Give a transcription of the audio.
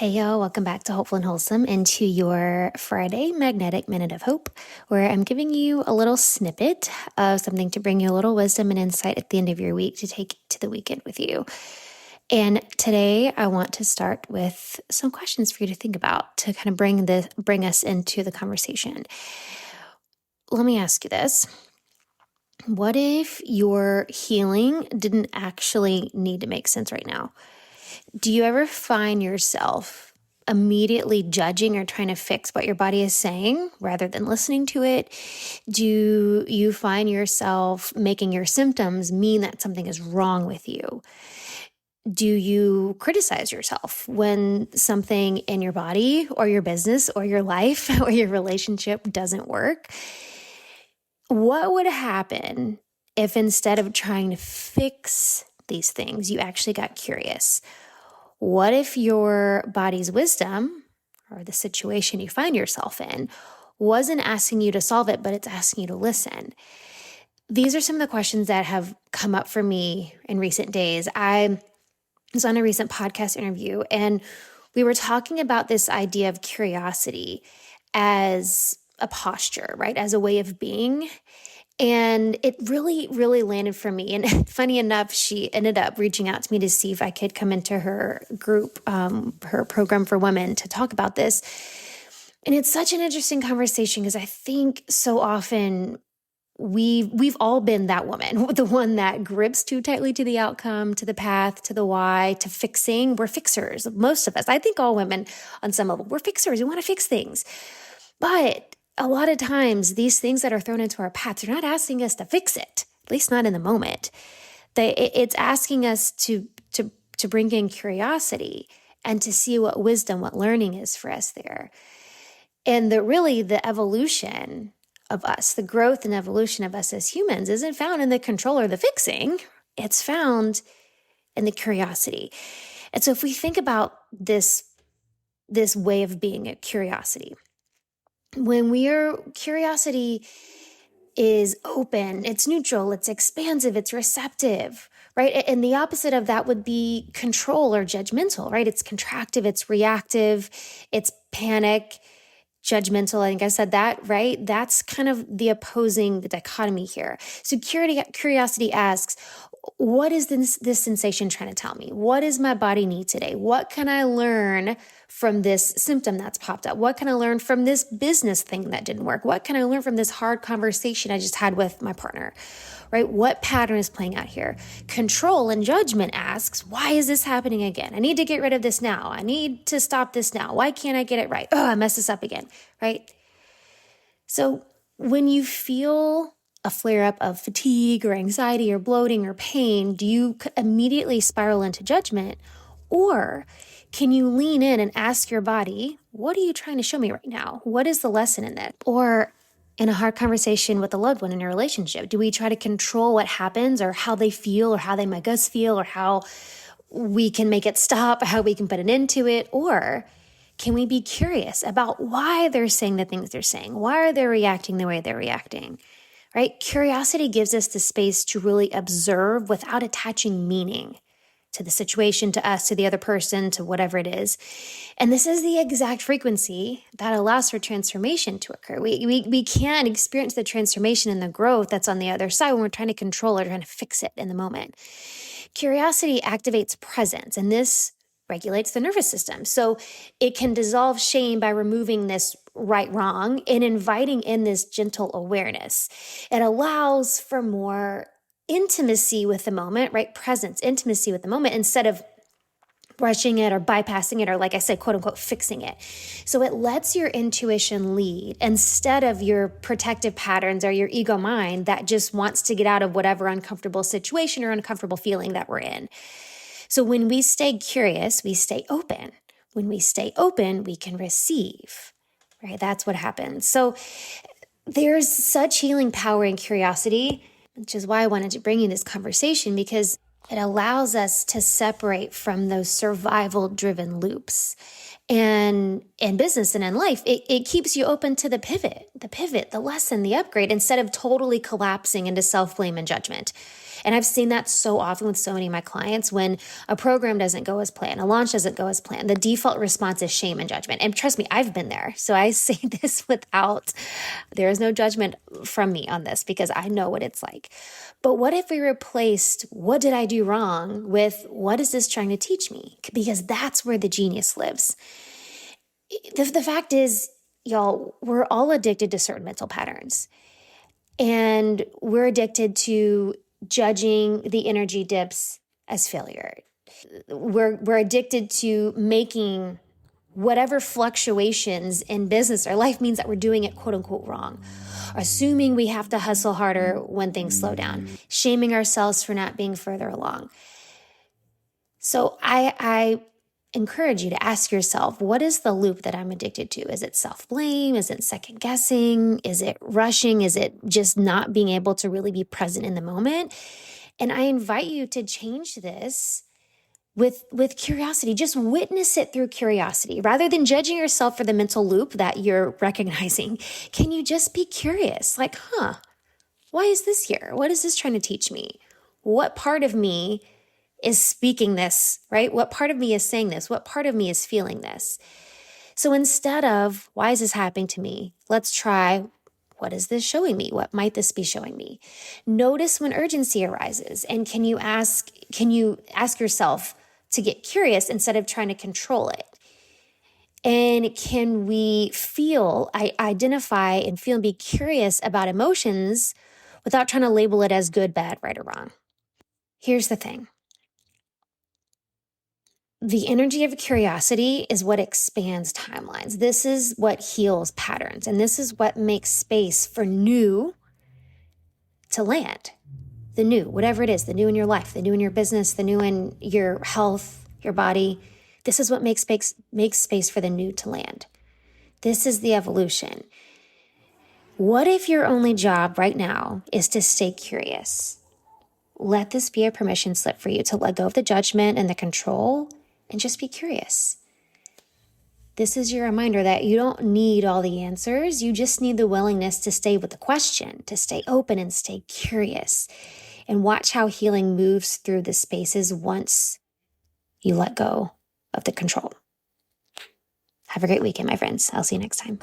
Hey, y'all, welcome back to Hopeful and Wholesome and to your Friday Magnetic Minute of Hope, where I'm giving you a little snippet of something to bring you a little wisdom and insight at the end of your week to take to the weekend with you. And today I want to start with some questions for you to think about to kind of bring us into the conversation. Let me ask you this. What if your healing didn't actually need to make sense right now? Do you ever find yourself immediately judging or trying to fix what your body is saying rather than listening to it? Do you find yourself making your symptoms mean that something is wrong with you? Do you criticize yourself when something in your body or your business or your life or your relationship doesn't work? What would happen if instead of trying to fix these things, you actually got curious? What if your body's wisdom or the situation you find yourself in wasn't asking you to solve it, but it's asking you to listen? These are some of the questions that have come up for me in recent days. I was on a recent podcast interview and we were talking about this idea of curiosity as a posture, right? As a way of being. And it really, really landed for me. And funny enough, she ended up reaching out to me to see if I could come into her group, her program for women, to talk about this. And it's such an interesting conversation because I think so often we've all been that woman, the one that grips too tightly to the outcome, to the path, to the why, to fixing. We're fixers, most of us. I think all women on some level, we're fixers. We want to fix things. But a lot of times, these things that are thrown into our path, they're not asking us to fix it, at least not in the moment. It's asking us to bring in curiosity and to see what wisdom, what learning is for us there. And the evolution of us, the growth and evolution of us as humans isn't found in the control or the fixing. It's found in the curiosity. And so if we think about this way of being, a curiosity, when curiosity is open, it's neutral, it's expansive, it's receptive, right? And the opposite of that would be control or judgmental, right? It's contractive, it's reactive, it's panic, judgmental. I think I said that, right? That's kind of the dichotomy here. So curiosity asks, what is this sensation trying to tell me? What does my body need today? What can I learn from this symptom that's popped up? What can I learn from this business thing that didn't work? What can I learn from this hard conversation I just had with my partner, right? What pattern is playing out here? Control and judgment asks, why is this happening again? I need to get rid of this now. I need to stop this now. Why can't I get it right? Oh, I messed this up again, right? So when you feel a flare-up of fatigue or anxiety or bloating or pain, do you immediately spiral into judgment? Or can you lean in and ask your body, what are you trying to show me right now? What is the lesson in that? Or in a hard conversation with a loved one in a relationship, do we try to control what happens or how they feel or how they make us feel or how we can make it stop, how we can put an end to it? Or can we be curious about why they're saying the things they're saying? Why are they reacting the way they're reacting? Right? Curiosity gives us the space to really observe without attaching meaning to the situation, to us, to the other person, to whatever it is. And this is the exact frequency that allows for transformation to occur. We can't experience the transformation and the growth that's on the other side when we're trying to control it or trying to fix it in the moment. Curiosity activates presence, and this regulates the nervous system. So it can dissolve shame by removing this right-wrong and inviting in this gentle awareness. It allows for more intimacy with the moment, right? Presence, intimacy with the moment instead of brushing it or bypassing it or, like I said, quote unquote, fixing it. So it lets your intuition lead instead of your protective patterns or your ego mind that just wants to get out of whatever uncomfortable situation or uncomfortable feeling that we're in. So when we stay curious, we stay open. When we stay open, we can receive, right? That's what happens. So there's such healing power in curiosity, which is why I wanted to bring you this conversation, because it allows us to separate from those survival-driven loops. And in business and in life, it keeps you open to the pivot, the lesson, the upgrade, instead of totally collapsing into self-blame and judgment. And I've seen that so often with so many of my clients when a program doesn't go as planned, a launch doesn't go as planned. The default response is shame and judgment. And trust me, I've been there. So I say this there is no judgment from me on this because I know what it's like. But what if we replaced what did I do wrong with what is this trying to teach me? Because that's where the genius lives. The fact is, y'all, we're all addicted to certain mental patterns. And we're addicted to judging the energy dips as failure. We're addicted to making whatever fluctuations in business or life means that we're doing it quote unquote wrong. Assuming we have to hustle harder when things slow down, shaming ourselves for not being further along. So I encourage you to ask yourself, what is the loop that I'm addicted to? Is it self-blame? Is it second guessing? Is it rushing? Is it just not being able to really be present in the moment? And I invite you to change this with curiosity. Just witness it through curiosity. Rather than judging yourself for the mental loop that you're recognizing, can you just be curious? Like, why is this here? What is this trying to teach me? What part of me is speaking this, right? What part of me is saying this? What part of me is feeling this? So instead of, why is this happening to me? Let's try, what is this showing me? What might this be showing me? Notice when urgency arises. And can you ask yourself to get curious instead of trying to control it? And can we identify and feel and be curious about emotions without trying to label it as good, bad, right, or wrong? Here's the thing. The energy of curiosity is what expands timelines. This is what heals patterns. And this is what makes space for new to land. The new, whatever it is, the new in your life, the new in your business, the new in your health, your body. This is what makes space for the new to land. This is the evolution. What if your only job right now is to stay curious? Let this be a permission slip for you to let go of the judgment and the control and just be curious. This is your reminder that you don't need all the answers. You just need the willingness to stay with the question, to stay open and stay curious, and watch how healing moves through the spaces once you let go of the control. Have a great weekend, my friends. I'll see you next time.